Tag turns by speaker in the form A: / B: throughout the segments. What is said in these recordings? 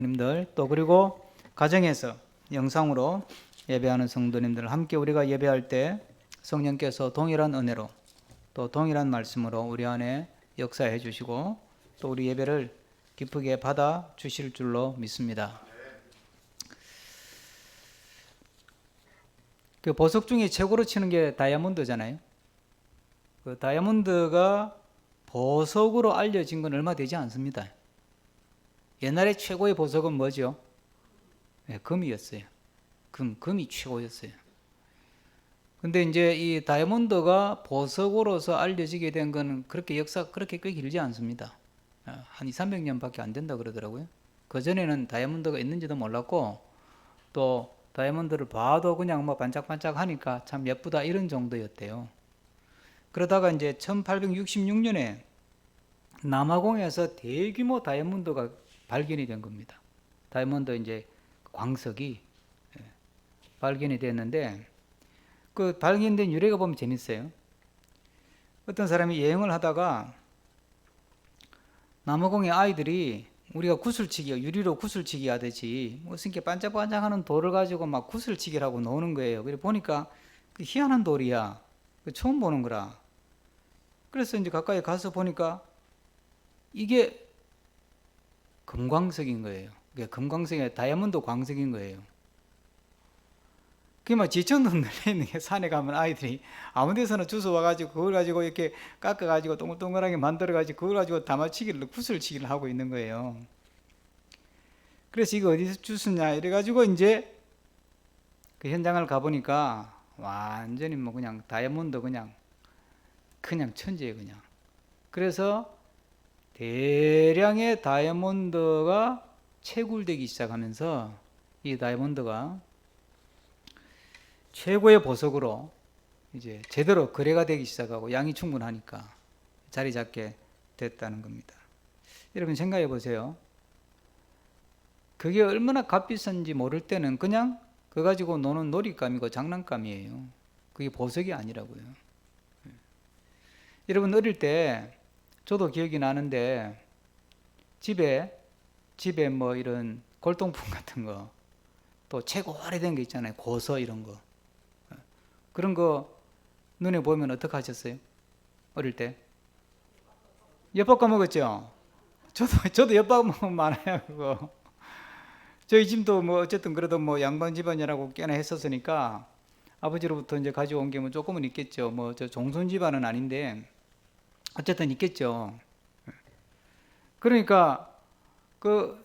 A: 님들 또 그리고 가정에서 영상으로 예배하는 성도님들 함께 우리가 예배할 때 성령께서 동일한 은혜로 또 동일한 말씀으로 우리 안에 역사해 주시고 또 우리 예배를 기쁘게 받아 주실 줄로 믿습니다. 그 보석 중에 최고로 치는 게 다이아몬드잖아요. 그 다이아몬드가 보석으로 알려진 건 얼마 되지 않습니다. 옛날에 최고의 보석은 뭐죠? 네, 금이었어요. 금이 최고였어요. 근데 이제 이 다이아몬드가 보석으로서 알려지게 된 건 그렇게 역사가 그렇게 꽤 길지 않습니다. 한 2, 300년밖에 안 된다 그러더라고요. 그전에는 다이아몬드가 있는지도 몰랐고 또 다이아몬드를 봐도 그냥 뭐 반짝반짝 하니까 참 예쁘다 이런 정도였대요. 그러다가 이제 1866년에 남아공에서 대규모 다이아몬드가 발견이 된 겁니다. 다이아몬드 이제 광석이 발견이 됐는데 그 발견된 유래가 보면 재밌어요. 어떤 사람이 여행을 하다가 남아공의 아이들이 우리가 구슬치기, 유리로 구슬치기 하듯이 무슨 게 반짝반짝하는 돌을 가지고 막 구슬치기를 하고 노는 거예요. 그래 보니까 그 희한한 돌이야. 처음 보는 거라. 그래서 이제 가까이 가서 보니까 이게 금광석인 거예요. 금광석이 다이아몬드 광석인 거예요. 그게 막 지천동 널려 있는 산에 가면 아이들이 아무 데서나 주워 와가지고 그걸 가지고 이렇게 깎아가지고 동글동글하게 만들어가지고 그걸 가지고 담아치기를, 구슬치기를 하고 있는 거예요. 그래서 이거 어디서 주웠냐 이래가지고 이제 그 현장을 가보니까 완전히 뭐 그냥 다이아몬드 그냥 천지예요 그냥. 그래서 대량의 다이아몬드가 채굴되기 시작하면서 이 다이아몬드가 최고의 보석으로 이제 제대로 거래가 되기 시작하고 양이 충분하니까 자리 잡게 됐다는 겁니다. 여러분 생각해 보세요. 그게 얼마나 값비싼지 모를 때는 그냥 그거 가지고 노는 놀잇감이고 장난감이에요. 그게 보석이 아니라고요. 여러분 어릴 때 저도 기억이 나는데 집에 뭐 이런 골동품 같은 거 또 최고 오래된 거 있잖아요. 고서 이런 거. 그런 거 눈에 보면 어떻게 하셨어요? 어릴 때? 엿바꿔 먹었죠? 저도 엿바꿔 먹으면 많아요, 그거. 저희 집도 뭐 어쨌든 그래도 뭐 양반 집안이라고 꽤나 했었으니까 아버지로부터 이제 가져온 게 뭐 조금은 있겠죠. 뭐 저 종손 집안은 아닌데 어쨌든 있겠죠. 그러니까 그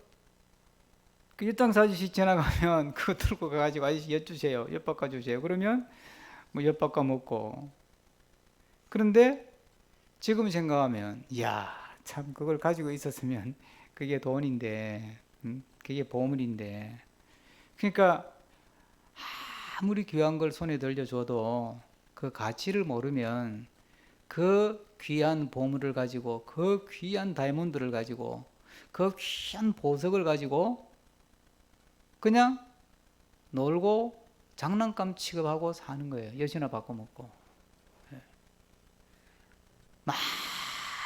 A: 엿장사 아저씨 지나가면 그거 들고 가가지고 아저씨 엿 주세요. 엿 바꿔 주세요. 그러면 뭐 엿 바꿔 먹고. 그런데 지금 생각하면 이야 참 그걸 가지고 있었으면 그게 돈인데 그게 보물인데 그러니까 아무리 귀한 걸 손에 들려줘도 그 가치를 모르면 그 귀한 보물을 가지고 그 귀한 다이아몬드를 가지고 그 귀한 보석을 가지고 그냥 놀고 장난감 취급하고 사는 거예요. 엿이나 바꿔 먹고.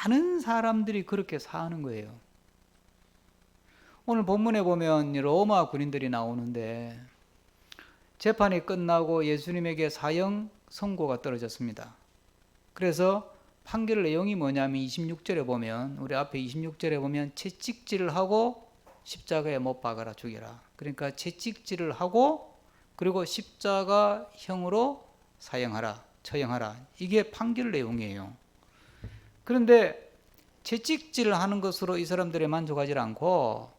A: 많은 사람들이 그렇게 사는 거예요. 오늘 본문에 보면 로마 군인들이 나오는데 재판이 끝나고 예수님에게 사형 선고가 떨어졌습니다. 그래서 판결 내용이 뭐냐면 26절에 보면 우리 앞에 26절에 보면 채찍질을 하고 십자가에 못 박아라 죽여라. 그러니까 채찍질을 하고 그리고 십자가형으로 사형하라 처형하라 이게 판결 내용이에요. 그런데 채찍질을 하는 것으로 이 사람들이 만족하지 않고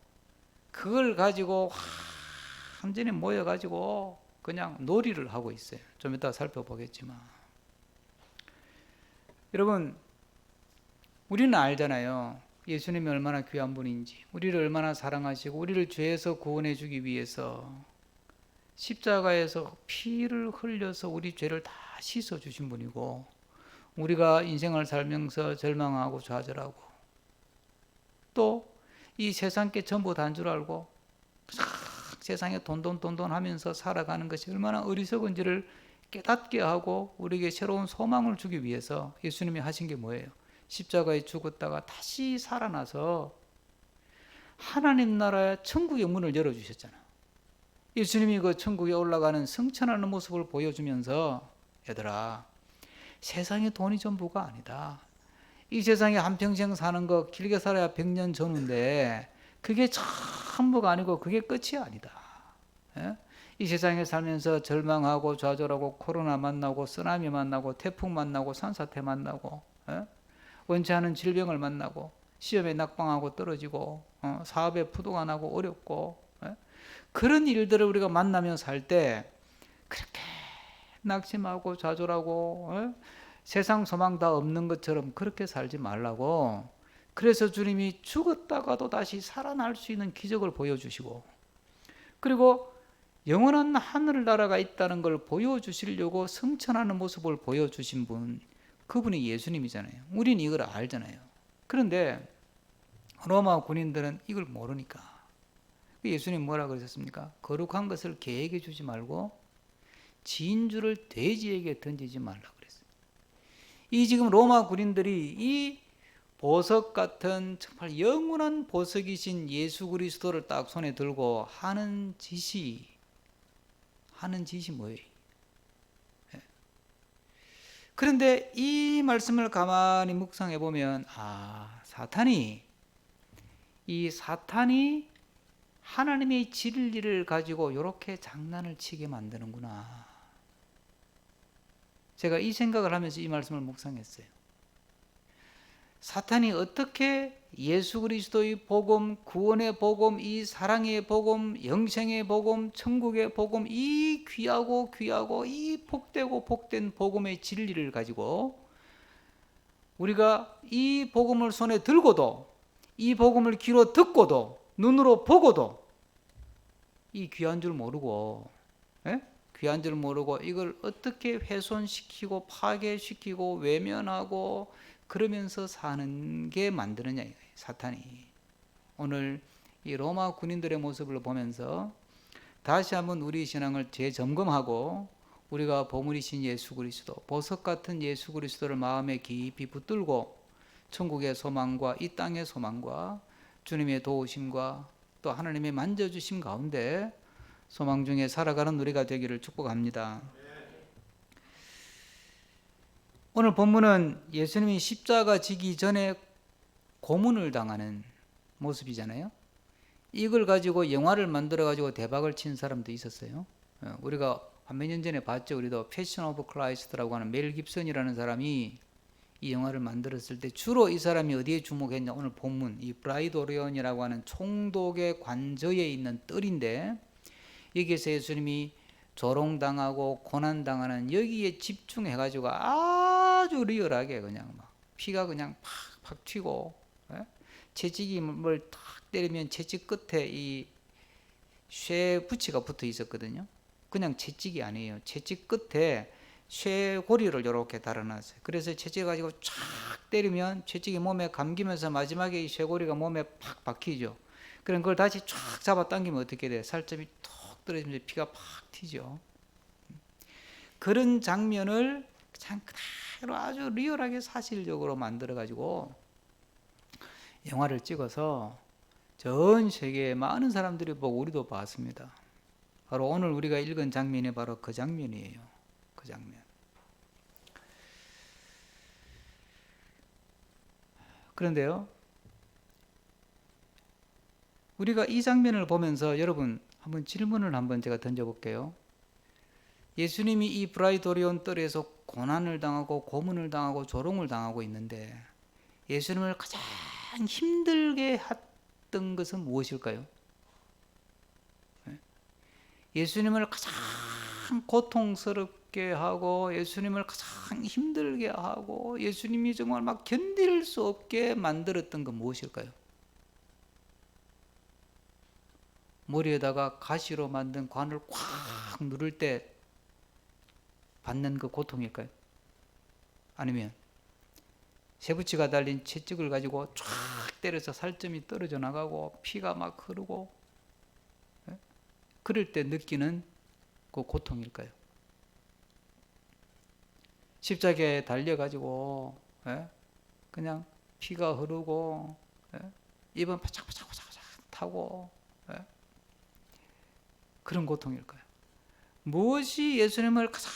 A: 그걸 가지고 완전히 모여가지고 그냥 놀이를 하고 있어요. 좀 이따 살펴보겠지만 여러분 우리는 알잖아요. 예수님이 얼마나 귀한 분인지 우리를 얼마나 사랑하시고 우리를 죄에서 구원해 주기 위해서 십자가에서 피를 흘려서 우리 죄를 다 씻어 주신 분이고 우리가 인생을 살면서 절망하고 좌절하고 또 이 세상 게 전부 다인 줄 알고 세상에 돈돈 하면서 살아가는 것이 얼마나 어리석은지를 깨닫게 하고 우리에게 새로운 소망을 주기 위해서 예수님이 하신 게 뭐예요? 십자가에 죽었다가 다시 살아나서 하나님 나라의 천국의 문을 열어주셨잖아. 예수님이 그 천국에 올라가는 승천하는 모습을 보여주면서 얘들아, 세상의 돈이 전부가 아니다. 이 세상에 한평생 사는 거 길게 살아야 100년 전인데 그게 전부가 아니고 그게 끝이 아니다. 예? 이 세상에 살면서 절망하고 좌절하고 코로나 만나고 쓰나미 만나고 태풍 만나고 산사태 만나고 원치 않은 질병을 만나고 시험에 낙방하고 떨어지고 사업에 부도가 나고 어렵고 그런 일들을 우리가 만나며 살 때 그렇게 낙심하고 좌절하고 세상 소망 다 없는 것처럼 그렇게 살지 말라고. 그래서 주님이 죽었다가도 다시 살아날 수 있는 기적을 보여주시고, 그리고 영원한 하늘나라가 있다는 걸 보여주시려고 승천하는 모습을 보여주신 분, 그분이 예수님이잖아요. 우리는 이걸 알잖아요. 그런데 로마 군인들은 이걸 모르니까 예수님 뭐라 그러셨습니까? 거룩한 것을 개에게 주지 말고 진주를 돼지에게 던지지 말라 그랬어요. 이 지금 로마 군인들이 이 보석 같은 정말 영원한 보석이신 예수 그리스도를 딱 손에 들고 하는 짓이 뭐예요? 그런데 이 말씀을 가만히 묵상해 보면 사탄이 하나님의 진리를 가지고 이렇게 장난을 치게 만드는구나. 제가 이 생각을 하면서 이 말씀을 묵상했어요. 사탄이 어떻게 예수 그리스도의 복음, 구원의 복음, 이 사랑의 복음, 영생의 복음, 천국의 복음, 이 귀하고 이 복되고 복된 복음의 진리를 가지고 우리가 이 복음을 손에 들고도, 이 복음을 귀로 듣고도, 눈으로 보고도 이 귀한 줄 모르고, 귀한 줄 모르고 이걸 어떻게 훼손시키고 파괴시키고 외면하고 그러면서 사는 게 만드느냐, 사탄이. 오늘 이 로마 군인들의 모습을 보면서 다시 한번 우리 신앙을 재점검하고 우리가 보물이신 예수 그리스도, 보석 같은 예수 그리스도를 마음에 깊이 붙들고 천국의 소망과 이 땅의 소망과 주님의 도우심과 또 하나님의 만져주심 가운데 소망 중에 살아가는 우리가 되기를 축복합니다. 오늘 본문은 예수님이 십자가 지기 전에 고문을 당하는 모습이잖아요. 이걸 가지고 영화를 만들어 가지고 대박을 친 사람도 있었어요. 우리가 한 몇 년 전에 봤죠. 우리도 패션 오브 크라이스트라고 하는 멜 깁슨이라는 사람이 이 영화를 만들었을 때 주로 이 사람이 어디에 주목했냐, 오늘 본문 이 브라이드 오리온이라고 하는 총독의 관저에 있는 뜰인데 여기에서 예수님이 조롱당하고 고난당하는 여기에 집중해가지고 아주 리얼하게 그냥 막 피가 그냥 팍팍 튀고, 채찍임을 탁 때리면 채찍 끝에 이 쇠붙이가 붙어 있었거든요. 그냥 채찍이 아니에요. 채찍 끝에 쇠고리를 이렇게 달아놨어요. 그래서 채찍 가지고 쫙 때리면 채찍이 몸에 감기면서 마지막에 이 쇠고리가 몸에 팍 박히죠. 그럼 그걸 다시 쫙 잡아 당기면 어떻게 돼요? 살점이 톡 떨어지면서 피가 팍 튀죠. 그런 장면을 그냥 그대로 아주 리얼하게 사실적으로 만들어 가지고 영화를 찍어서 전 세계에 많은 사람들이 보고 우리도 봤습니다. 바로 오늘 우리가 읽은 장면이 바로 그 장면이에요. 그 장면. 그런데요, 우리가 이 장면을 보면서 여러분 한번 질문을 한번 제가 던져볼게요. 예수님이 이 브라이드 오리온 뜰에서 고난을 당하고 고문을 당하고 조롱을 당하고 있는데 예수님을 가장 힘들게 했던 것은 무엇일까요? 예수님을 가장 고통스럽게 하고 예수님을 가장 힘들게 하고 예수님이 정말 막 견딜 수 없게 만들었던 건 무엇일까요? 머리에다가 가시로 만든 관을 꽉 누를 때 받는 그 고통일까요? 아니면 쇠붙이가 달린 채찍을 가지고 쫙 때려서 살점이 떨어져 나가고 피가 막 흐르고 그럴 때 느끼는 그 고통일까요? 십자가에 달려가지고 그냥 피가 흐르고 입은 바짝바짝 타고 그런 고통일까요? 무엇이 예수님을 가장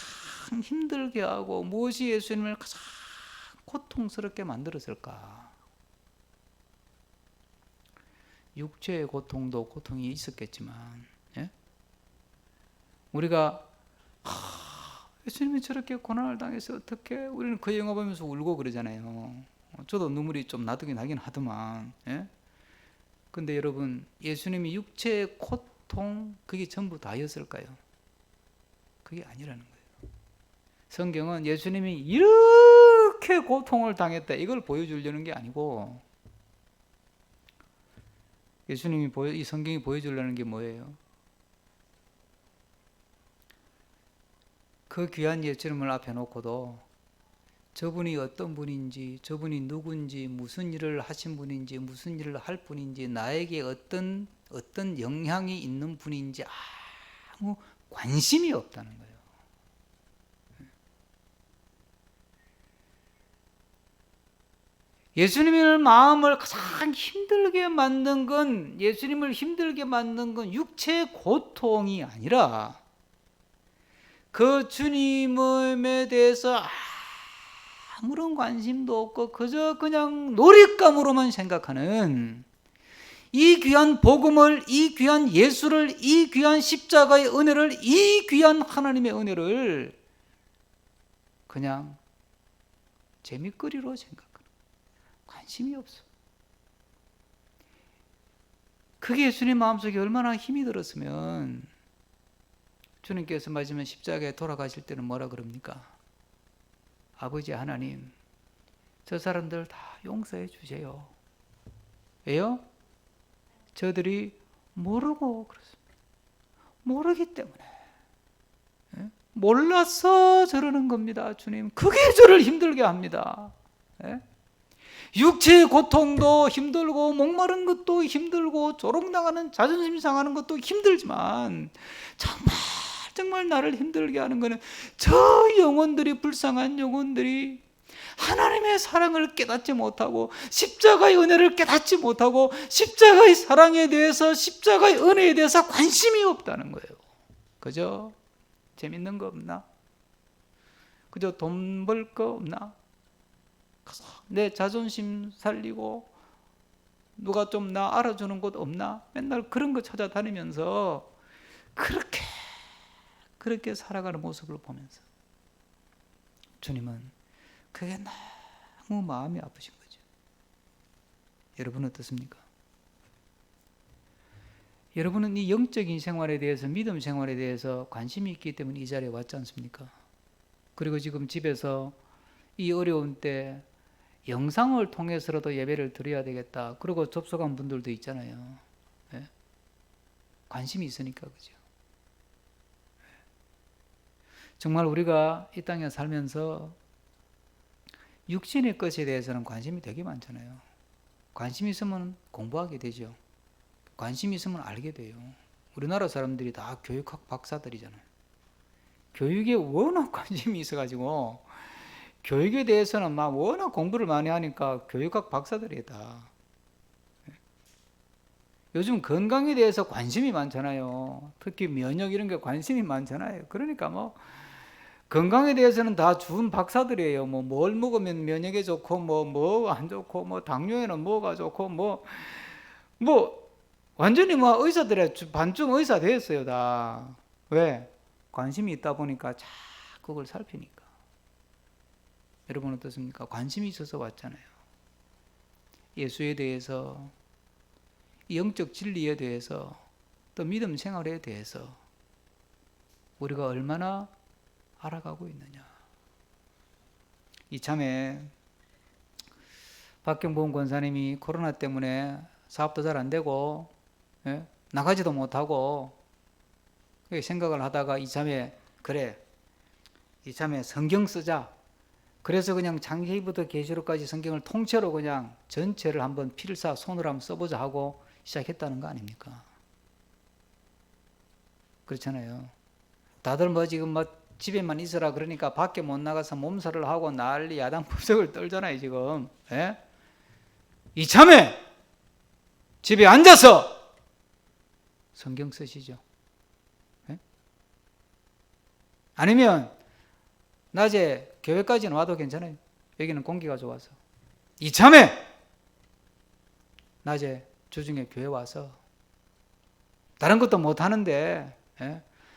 A: 힘들게 하고 무엇이 예수님을 가장 고통스럽게 만들었을까? 육체의 고통도 고통이 있었겠지만 우리가 예수님이 저렇게 고난을 당해서 어떻게 우리는 그 영화 보면서 울고 그러잖아요. 저도 눈물이 좀 나긴 하더만. 근데 여러분, 예수님이 육체의 고통 그게 전부 다였을까요? 그게 아니라는 거예요. 성경은 예수님이 이렇게 고통을 당했다 이걸 보여주려는 게 아니고 예수님이 이 성경이 보여주려는 게 뭐예요? 그 귀한 예수님을 앞에 놓고도 저분이 어떤 분인지, 저분이 누군지, 무슨 일을 하신 분인지, 무슨 일을 할 분인지, 나에게 어떤 영향이 있는 분인지 아무 관심이 없다는 거예요. 예수님의 마음을 가장 힘들게 만든 건, 예수님을 힘들게 만든 건 육체의 고통이 아니라 그 주님에 대해서 아무런 관심도 없고 그저 그냥 놀잇감으로만 생각하는 이 귀한 복음을, 이 귀한 예수를, 이 귀한 십자가의 은혜를, 이 귀한 하나님의 은혜를 그냥 재미거리로 생각하는, 관심이 없어. 그게 예수님 마음속에 얼마나 힘이 들었으면 주님께서 마지막 십자가에 돌아가실 때는 뭐라 그럽니까? 아버지 하나님, 저 사람들 다 용서해 주세요. 왜요? 저들이 모르고 그렇습니다. 모르기 때문에. 몰라서 저러는 겁니다, 주님. 그게 저를 힘들게 합니다. 육체의 고통도 힘들고 목마른 것도 힘들고 조롱당하는 자존심 상하는 것도 힘들지만 정말 나를 힘들게 하는 것은 저 영혼들이, 불쌍한 영혼들이 하나님의 사랑을 깨닫지 못하고 십자가의 은혜를 깨닫지 못하고 십자가의 사랑에 대해서, 십자가의 은혜에 대해서 관심이 없다는 거예요. 그저 재밌는 거 없나? 그저 돈 벌 거 없나? 내 자존심 살리고 누가 좀 나 알아주는 곳 없나? 맨날 그런 거 찾아다니면서 그렇게 살아가는 모습을 보면서 주님은 그게 너무 마음이 아프신 거죠. 여러분 어떻습니까? 여러분은 이 영적인 생활에 대해서, 믿음 생활에 대해서 관심이 있기 때문에 이 자리에 왔지 않습니까? 그리고 지금 집에서 이 어려운 때 영상을 통해서라도 예배를 드려야 되겠다. 그리고 접속한 분들도 있잖아요. 관심이 있으니까 그죠. 정말 우리가 이 땅에 살면서 육신의 것에 대해서는 관심이 되게 많잖아요. 관심이 있으면 공부하게 되죠. 관심이 있으면 알게 돼요. 우리나라 사람들이 다 교육학 박사들이잖아요. 교육에 워낙 관심이 있어가지고 교육에 대해서는 막 워낙 공부를 많이 하니까 교육학 박사들이에요 다. 요즘 건강에 대해서 관심이 많잖아요. 특히 면역 이런 게 관심이 많잖아요. 그러니까 뭐 건강에 대해서는 다 준 박사들이에요. 뭐 뭘 먹으면 면역에 좋고 뭐 안 좋고 뭐 당뇨에는 뭐가 좋고 뭐 완전히 뭐 의사들의 반쯤 의사 되었어요 다. 왜? 관심이 있다 보니까 자꾸 그걸 살피니까. 여러분 어떻습니까? 관심이 있어서 왔잖아요. 예수에 대해서, 영적 진리에 대해서, 또 믿음 생활에 대해서 우리가 얼마나 알아가고 있느냐. 이참에 박경봉 권사님이 코로나 때문에 사업도 잘 안 되고 나가지도 못하고 생각을 하다가 이참에 성경 쓰자. 그래서 그냥 창세기부터 계시록까지 성경을 통째로 그냥 전체를 한번 필사 손으로 한번 써보자 하고 시작했다는 거 아닙니까? 그렇잖아요. 다들 뭐 지금 뭐 집에만 있으라 그러니까 밖에 못 나가서 몸살을 하고 난리 야단법석을 떨잖아요 지금. 이참에 집에 앉아서 성경 쓰시죠. 네? 아니면 낮에 교회까지는 와도 괜찮아요. 여기는 공기가 좋아서. 이참에 낮에 주중에 교회 와서 다른 것도 못 하는데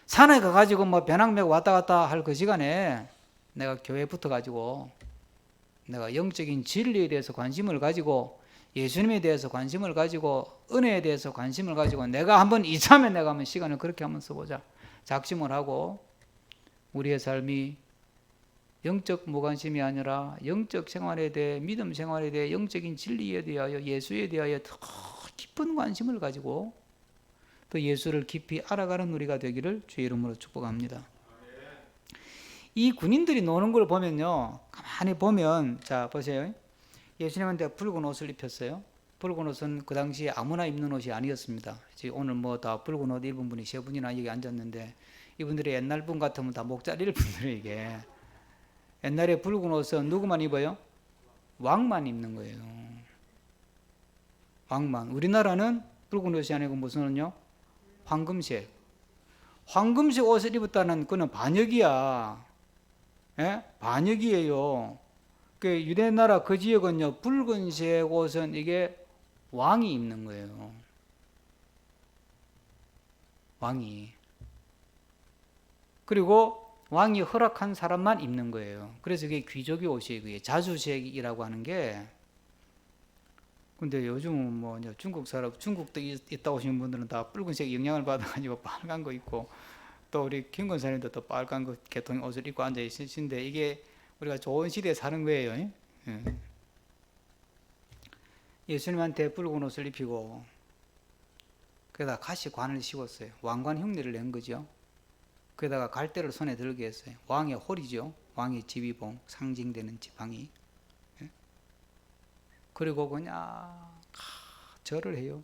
A: 산에 가가지고 뭐 배낭 메고 왔다 갔다 할 그 시간에 내가 교회에 붙어가지고 내가 영적인 진리에 대해서 관심을 가지고 예수님에 대해서 관심을 가지고 은혜에 대해서 관심을 가지고 내가 한번 이참에 내가 한번 시간을 그렇게 한번 써보자. 작심을 하고 우리의 삶이 영적 무관심이 아니라 영적 생활에 대해 믿음 생활에 대해 영적인 진리에 대하여 예수에 대하여 더 깊은 관심을 가지고 또 예수를 깊이 알아가는 우리가 되기를 주의 이름으로 축복합니다. 이 군인들이 노는 걸 보면요, 가만히 보면 자 보세요. 예수님한테 붉은 옷을 입혔어요. 붉은 옷은 그 당시에 아무나 입는 옷이 아니었습니다. 오늘 뭐 다 붉은 옷 입은 분이 세 분이나 여기 앉았는데 이분들이 옛날 분 같으면 다 목 잘릴 분들이 이게 옛날에 붉은 옷은 누구만 입어요? 왕만 입는 거예요. 왕만. 우리나라는 붉은 옷이 아니고 무슨 옷요? 황금색. 황금색 옷을 입었다는 그는 반역이야. 예? 반역이에요. 그 유대 나라 그 지역은요, 붉은색 옷은 이게 왕이 입는 거예요. 왕이. 그리고 왕이 허락한 사람만 입는 거예요. 그래서 이게 귀족의 옷이에요. 그게 자주색이라고 하는 게. 근데 요즘은 뭐 중국 사람, 중국도 있다 오시는 분들은 다 붉은색 영향을 받아가지고 빨간 거 입고 또 우리 김 권사님도 또 빨간 거 계통 옷을 입고 앉아 있으신데 이게 우리가 좋은 시대에 사는 거예요. 예수님한테 붉은 옷을 입히고 그에다 가시관을 씌웠어요. 왕관 흉내를 낸 거죠. 그에다가 갈대를 손에 들게 했어요. 왕의 홀이죠. 왕의 지휘봉, 상징되는 지팡이. 그리고 그냥 절을 해요.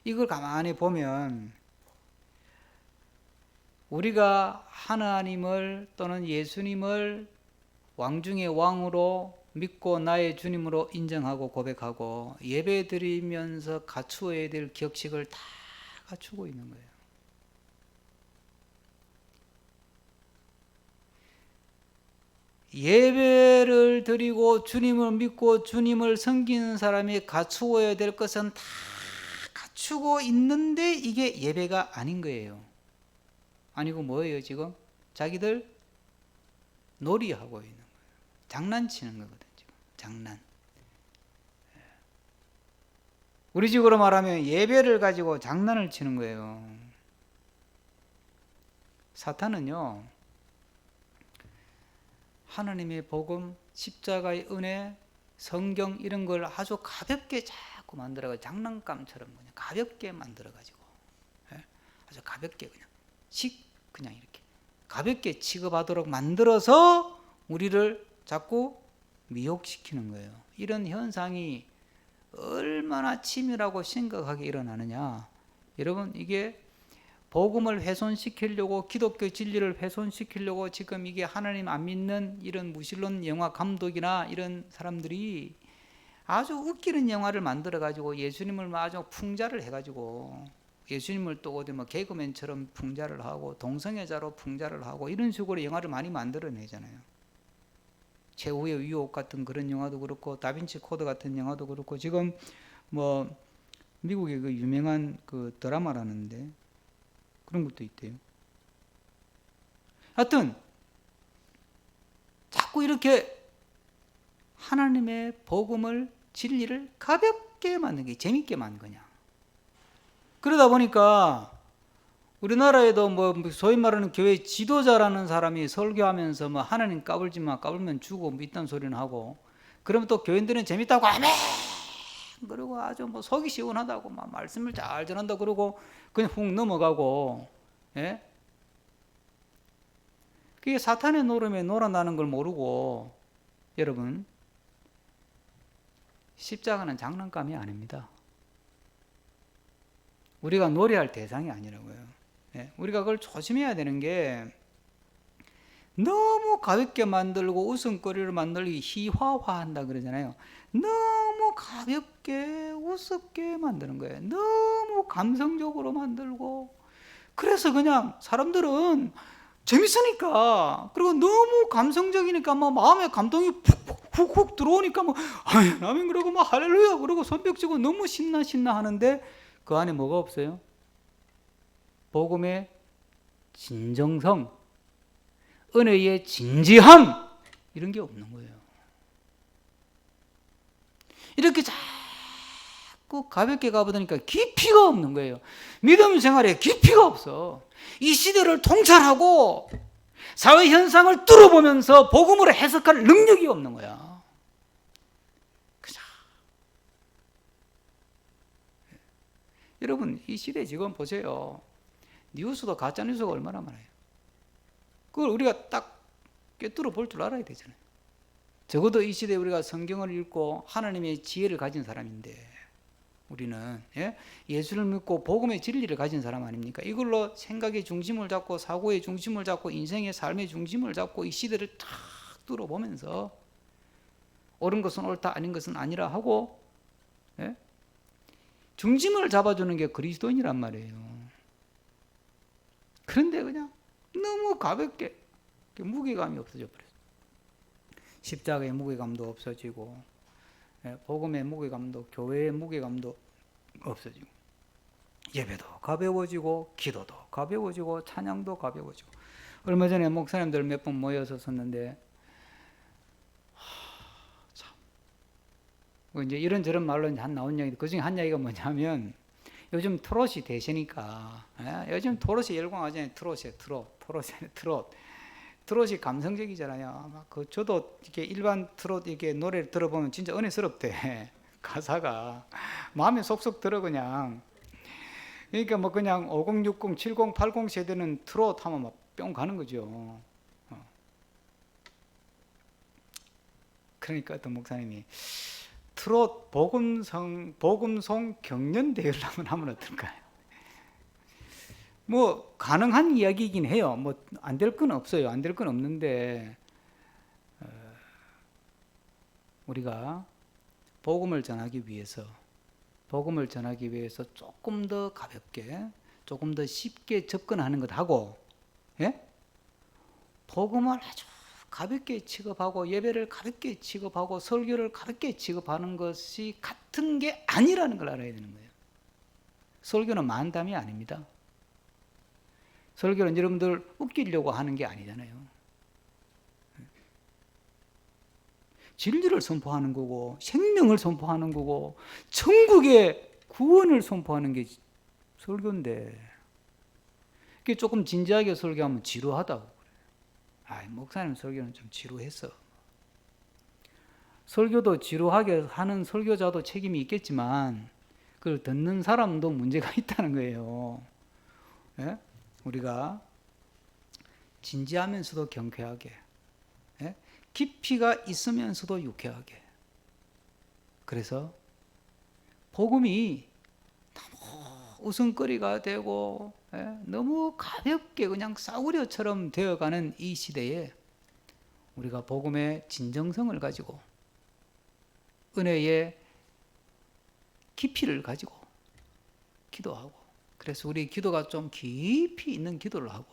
A: 이걸 가만히 보면 우리가 하나님을 또는 예수님을 왕 중의 왕으로 믿고 나의 주님으로 인정하고 고백하고 예배 드리면서 갖추어야 될 격식을 다 갖추고 있는 거예요. 예배를 드리고 주님을 믿고 주님을 섬기는 사람이 갖추어야 될 것은 다 갖추고 있는데 이게 예배가 아닌 거예요. 아니고 뭐예요 지금? 자기들 놀이하고 있는 거예요. 장난치는 거거든 지금. 장난. 우리 식으로 말하면 예배를 가지고 장난을 치는 거예요. 사탄은요, 하나님의 복음, 십자가의 은혜, 성경 이런 걸 아주 가볍게 자꾸 만들어가지고 장난감처럼 그냥 가볍게 만들어가지고 아주 가볍게 그냥 이렇게 가볍게 취급하도록 만들어서 우리를 자꾸 미혹시키는 거예요. 이런 현상이 얼마나 치밀하고 심각하게 일어나느냐. 여러분 이게 복음을 훼손시키려고 기독교 진리를 훼손시키려고 지금 이게 하나님 안 믿는 이런 무신론 영화 감독이나 이런 사람들이 아주 웃기는 영화를 만들어 가지고 예수님을 아주 풍자를 해 가지고 예수님을 또 어디 뭐 개그맨처럼 풍자를 하고 동성애자로 풍자를 하고 이런 식으로 영화를 많이 만들어내잖아요. 최후의 유혹 같은 그런 영화도 그렇고 다빈치 코드 같은 영화도 그렇고 지금 뭐 미국의 그 유명한 그 드라마라는데 그런 것도 있대요. 하여튼 자꾸 이렇게 하나님의 복음을 진리를 가볍게 만든 게 재밌게 만든 거냐. 그러다 보니까 우리나라에도 뭐 소위 말하는 교회 지도자라는 사람이 설교하면서 뭐 하나님 까불지 마, 까불면 죽어 뭐 이딴 소리는 하고 그러면 또 교인들은 재밌다고 아멘 그리고 아주 뭐 속이 시원하다고 막 말씀을 잘 전한다 그러고 그냥 훅 넘어가고 예? 그게 사탄의 노름에 놀아나는 걸 모르고 여러분 십자가는 장난감이 아닙니다. 우리가 놀이할 대상이 아니라고요. 예? 우리가 그걸 조심해야 되는 게 너무 가볍게 만들고 웃음거리를 만들기 희화화한다 그러잖아요. 너무 가볍게 우습게 만드는 거예요. 너무 감성적으로 만들고. 그래서 그냥 사람들은 재밌으니까, 그리고 너무 감성적이니까 막 마음에 감동이 훅훅 들어오니까 뭐 아멘 그러고 막 할렐루야 그러고 손뼉 치고 너무 신나 하는데 그 안에 뭐가 없어요? 복음의 진정성, 은혜의 진지함, 이런 게 없는 거예요. 이렇게 자꾸 가볍게 가보니까 깊이가 없는 거예요. 믿음 생활에 깊이가 없어. 이 시대를 통찰하고 사회 현상을 뚫어보면서 복음으로 해석할 능력이 없는 거야. 그죠? 여러분, 이 시대 지금 보세요. 뉴스도 가짜 뉴스가 얼마나 많아요. 그걸 우리가 딱 꿰뚫어 볼 줄 알아야 되잖아요. 적어도 이 시대에 우리가 성경을 읽고 하나님의 지혜를 가진 사람인데, 우리는 예수를 믿고 복음의 진리를 가진 사람 아닙니까? 이걸로 생각의 중심을 잡고 사고의 중심을 잡고 인생의 삶의 중심을 잡고 이 시대를 탁 뚫어보면서 옳은 것은 옳다, 아닌 것은 아니라 하고 중심을 잡아주는 게 그리스도인이란 말이에요. 그런데 그냥 너무 가볍게 무게감이 없어져 버려요. 십자가의 무게감도 없어지고, 복음의 무게감도, 교회의 무게감도 없어지고, 예배도 가벼워지고, 기도도 가벼워지고, 찬양도 가벼워지고. 얼마 전에 목사님들 몇 번 모여서 썼는데, 참, 이제 이런저런 말로 한 나온 이야기, 그 중에 한 이야기가 뭐냐면, 요즘 트롯이 대세니까, 요즘 트롯이 열광하잖아요. 트롯이 감성적이잖아요. 저도 이렇게 일반 트롯 이렇게 노래를 들어보면 진짜 은혜스럽대. 가사가 마음에 쏙쏙 들어 그냥. 그러니까 뭐 그냥 50, 60, 70, 80 세대는 트롯 하면 막 뿅 가는 거죠. 그러니까 어떤 목사님이 트롯 복음송 경연 대회를 한번 하면 어떨까요? 뭐 가능한 이야기이긴 해요. 뭐 안 될 건 없어요. 안 될 건 없는데, 우리가 복음을 전하기 위해서 조금 더 가볍게, 조금 더 쉽게 접근하는 것하고, 복음을 아주 가볍게 취급하고, 예배를 가볍게 취급하고, 설교를 가볍게 취급하는 것이 같은 게 아니라는 걸 알아야 되는 거예요. 설교는 만담이 아닙니다. 설교는 여러분들 웃기려고 하는 게 아니잖아요. 진리를 선포하는 거고, 생명을 선포하는 거고, 천국의 구원을 선포하는 게 설교인데, 그게 조금 진지하게 설교하면 지루하다고 그래요. 목사님 설교는 좀 지루했어. 설교도 지루하게 하는 설교자도 책임이 있겠지만, 그걸 듣는 사람도 문제가 있다는 거예요. 우리가 진지하면서도 경쾌하게, 깊이가 있으면서도 유쾌하게. 그래서 복음이 너무 웃음거리가 되고, 너무 가볍게 그냥 싸구려처럼 되어가는 이 시대에 우리가 복음의 진정성을 가지고, 은혜의 깊이를 가지고 기도하고, 그래서 우리 기도가 좀 깊이 있는 기도를 하고,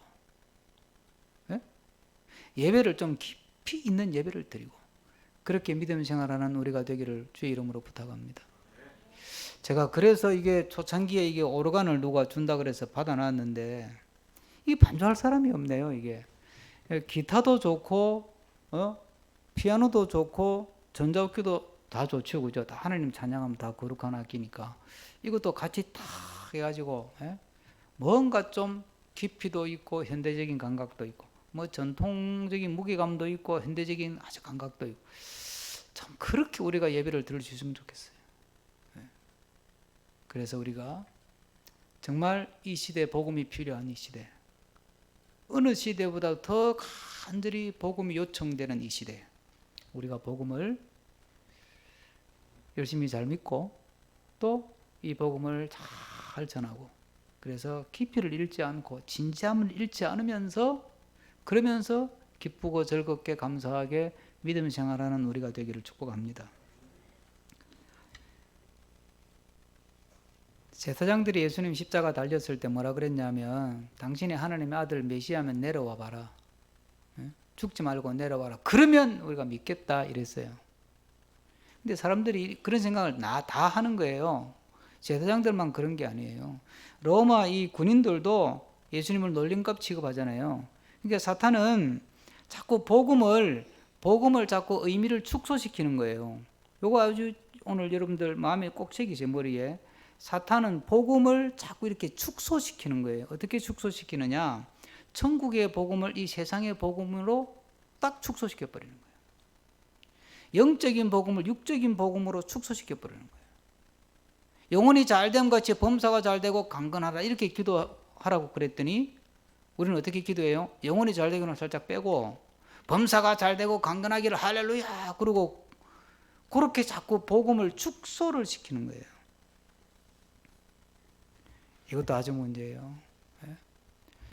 A: 예배를 좀 깊이 있는 예배를 드리고, 그렇게 믿음 생활하는 우리가 되기를 주의 이름으로 부탁합니다. 제가 그래서 이게 초창기에 이게 오르간을 누가 준다 그래서 받아놨는데, 이 반주할 사람이 없네요. 이게 기타도 좋고, 피아노도 좋고, 전자악기도 다 좋죠, 그죠? 다 하나님 찬양하면 다 거룩한 악기니까 이것도 같이 탁 해가지고, 뭔가 좀 깊이도 있고 현대적인 감각도 있고, 뭐 전통적인 무게감도 있고 현대적인 아주 감각도 있고, 참 그렇게 우리가 예배를 드릴 수 있으면 좋겠어요. 그래서 우리가 정말 이 시대 복음이 필요한 이 시대, 어느 시대보다 더 간절히 복음이 요청되는 이 시대, 우리가 복음을 열심히 잘 믿고 또 이 복음을 잘 전하고, 그래서 깊이를 잃지 않고 진지함을 잃지 않으면서, 그러면서 기쁘고 즐겁게 감사하게 믿음 생활하는 우리가 되기를 축복합니다. 제사장들이 예수님 십자가 달렸을 때 뭐라 그랬냐면 당신이 하나님의 아들 메시아면 내려와 봐라. 죽지 말고 내려와라. 그러면 우리가 믿겠다 이랬어요. 근데 사람들이 그런 생각을 다 하는 거예요. 제사장들만 그런 게 아니에요. 로마 이 군인들도 예수님을 놀림감 취급하잖아요. 그러니까 사탄은 자꾸 복음을 자꾸 의미를 축소시키는 거예요. 요거 아주 오늘 여러분들 마음에 꼭 새기세요, 머리에. 사탄은 복음을 자꾸 이렇게 축소시키는 거예요. 어떻게 축소시키느냐? 천국의 복음을 이 세상의 복음으로 딱 축소시켜 버리는 거예요. 영적인 복음을 육적인 복음으로 축소시켜 버리는 거예요. 영혼이 잘됨 같이 범사가 잘되고 강건하라 이렇게 기도하라고 그랬더니 우리는 어떻게 기도해요? 영혼이 잘되기는 살짝 빼고 범사가 잘되고 강건하기를 할렐루야 그러고 그렇게 자꾸 복음을 축소를 시키는 거예요. 이것도 아주 문제예요.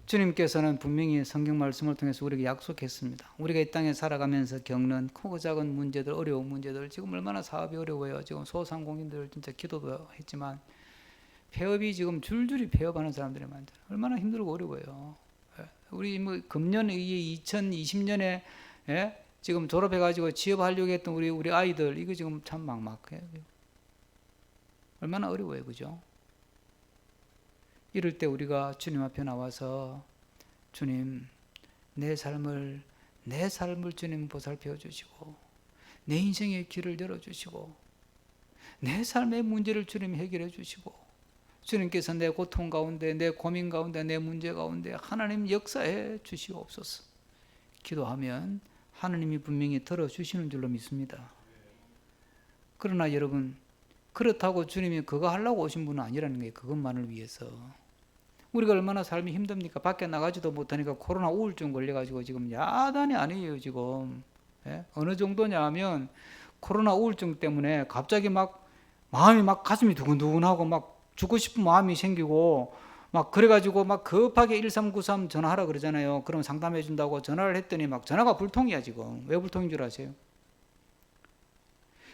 A: 주님께서는 분명히 성경 말씀을 통해서 우리에게 약속했습니다. 우리가 이 땅에 살아가면서 겪는 크고 작은 문제들, 어려운 문제들, 지금 얼마나 사업이 어려워요. 지금 소상공인들 진짜 기도도 했지만 폐업이 지금 줄줄이 폐업하는 사람들이 많잖아요. 얼마나 힘들고 어려워요. 우리 뭐 금년 2020년에 지금 졸업해가지고 취업하려고 했던 우리 아이들 이거 지금 참 막막해요. 얼마나 어려워요, 그죠? 이럴 때 우리가 주님 앞에 나와서 주님 내 삶을 주님 보살펴 주시고 내 인생의 길을 열어주시고 내 삶의 문제를 주님 해결해 주시고 주님께서 내 고통 가운데 내 고민 가운데 내 문제 가운데 하나님 역사해 주시옵소서 기도하면 하나님이 분명히 들어주시는 줄로 믿습니다. 그러나 여러분 그렇다고 주님이 그거 하려고 오신 분은 아니라는 거예요. 그것만을 위해서. 우리가 얼마나 삶이 힘듭니까? 밖에 나가지도 못하니까 코로나 우울증 걸려가지고 지금 야단이 아니에요 지금. 어느 정도냐 하면 코로나 우울증 때문에 갑자기 막 마음이 막 가슴이 두근두근하고 막 죽고 싶은 마음이 생기고 막 그래가지고 막 급하게 1393 전화하라 그러잖아요. 그럼 상담해 준다고 전화를 했더니 막 전화가 불통이야 지금. 왜 불통인 줄 아세요?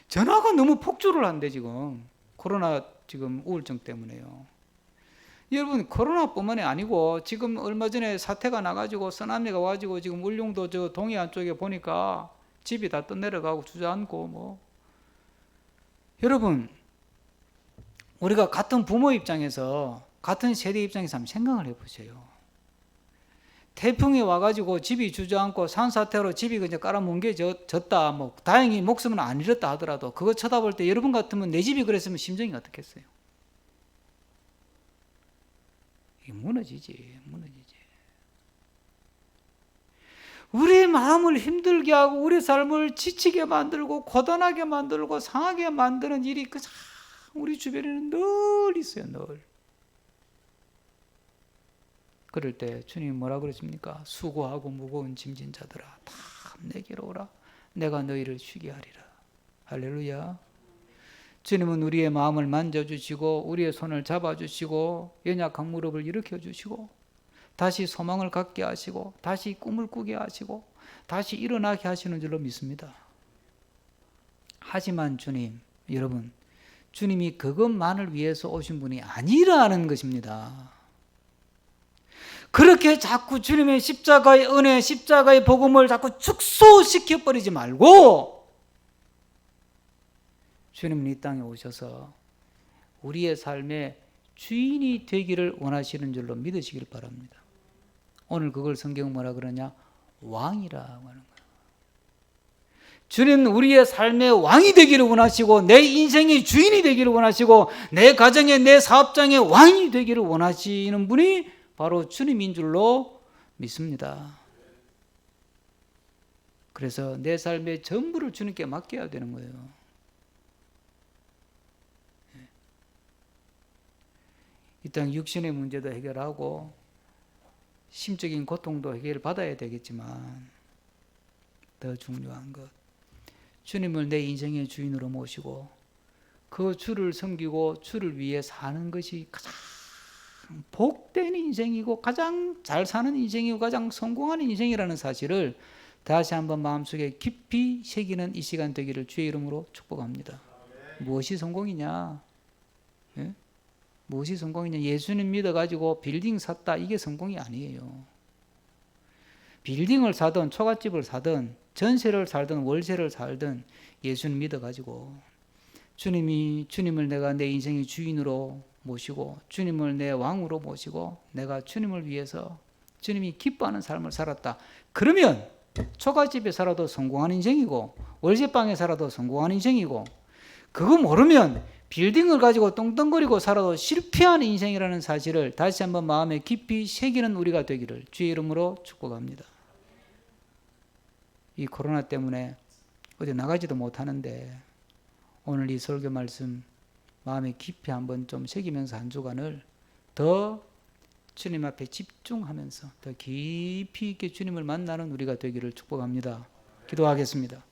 A: 전화가 너무 폭주를 한대 지금. 코로나 지금 우울증 때문에요. 여러분 코로나뿐만이 아니고 지금 얼마 전에 사태가 나가지고 쓰나미가 와가지고 지금 울릉도 저 동해안 쪽에 보니까 집이 다 떠내려가고 주저앉고 뭐 여러분 우리가 같은 부모 입장에서 같은 세대 입장에서 한번 생각을 해보세요. 태풍이 와가지고 집이 주저앉고 산사태로 집이 그냥 깔아뭉개졌다 뭐 다행히 목숨은 안 잃었다 하더라도 그거 쳐다볼 때 여러분 같으면 내 집이 그랬으면 심정이 어떻겠어요? 무너지지. 우리 마음을 힘들게 하고 우리 삶을 지치게 만들고 고단하게 만들고 상하게 만드는 일이 우리 주변에는 늘 있어요. 늘. 그럴 때 주님이 뭐라 그러십니까? 수고하고 무거운 짐진 자들아 다 내게로 오라. 내가 너희를 쉬게 하리라. 할렐루야. 주님은 우리의 마음을 만져주시고 우리의 손을 잡아주시고 연약한 무릎을 일으켜주시고 다시 소망을 갖게 하시고 다시 꿈을 꾸게 하시고 다시 일어나게 하시는 줄로 믿습니다. 하지만 주님, 여러분 주님이 그것만을 위해서 오신 분이 아니라는 것입니다. 그렇게 자꾸 주님의 십자가의 은혜, 십자가의 복음을 자꾸 축소시켜버리지 말고 주님은 이 땅에 오셔서 우리의 삶의 주인이 되기를 원하시는 줄로 믿으시길 바랍니다. 오늘 그걸 성경은 뭐라 그러냐? 왕이라고 하는 거예요. 주님은 우리의 삶의 왕이 되기를 원하시고 내 인생의 주인이 되기를 원하시고 내 가정의 내 사업장의 왕이 되기를 원하시는 분이 바로 주님인 줄로 믿습니다. 그래서 내 삶의 전부를 주님께 맡겨야 되는 거예요. 이 땅 육신의 문제도 해결하고 심적인 고통도 해결받아야 되겠지만 더 중요한 것 주님을 내 인생의 주인으로 모시고 그 주를 섬기고 주를 위해 사는 것이 가장 복된 인생이고 가장 잘 사는 인생이고 가장 성공하는 인생이라는 사실을 다시 한번 마음속에 깊이 새기는 이 시간 되기를 주의 이름으로 축복합니다. 무엇이 성공이냐? 무엇이 성공이냐? 예수님 믿어가지고 빌딩 샀다. 이게 성공이 아니에요. 빌딩을 사든 초가집을 사든 전세를 살든 월세를 살든 예수님 믿어가지고 주님을 내가 내 인생의 주인으로 모시고 주님을 내 왕으로 모시고 내가 주님을 위해서 주님이 기뻐하는 삶을 살았다. 그러면 초가집에 살아도 성공한 인생이고 월세방에 살아도 성공한 인생이고, 그거 모르면 빌딩을 가지고 떵떵거리고 살아도 실패한 인생이라는 사실을 다시 한번 마음에 깊이 새기는 우리가 되기를 주의 이름으로 축복합니다. 이 코로나 때문에 어디 나가지도 못하는데 오늘 이 설교 말씀 마음에 깊이 한번 좀 새기면서 한 주간을 더 주님 앞에 집중하면서 더 깊이 있게 주님을 만나는 우리가 되기를 축복합니다. 기도하겠습니다.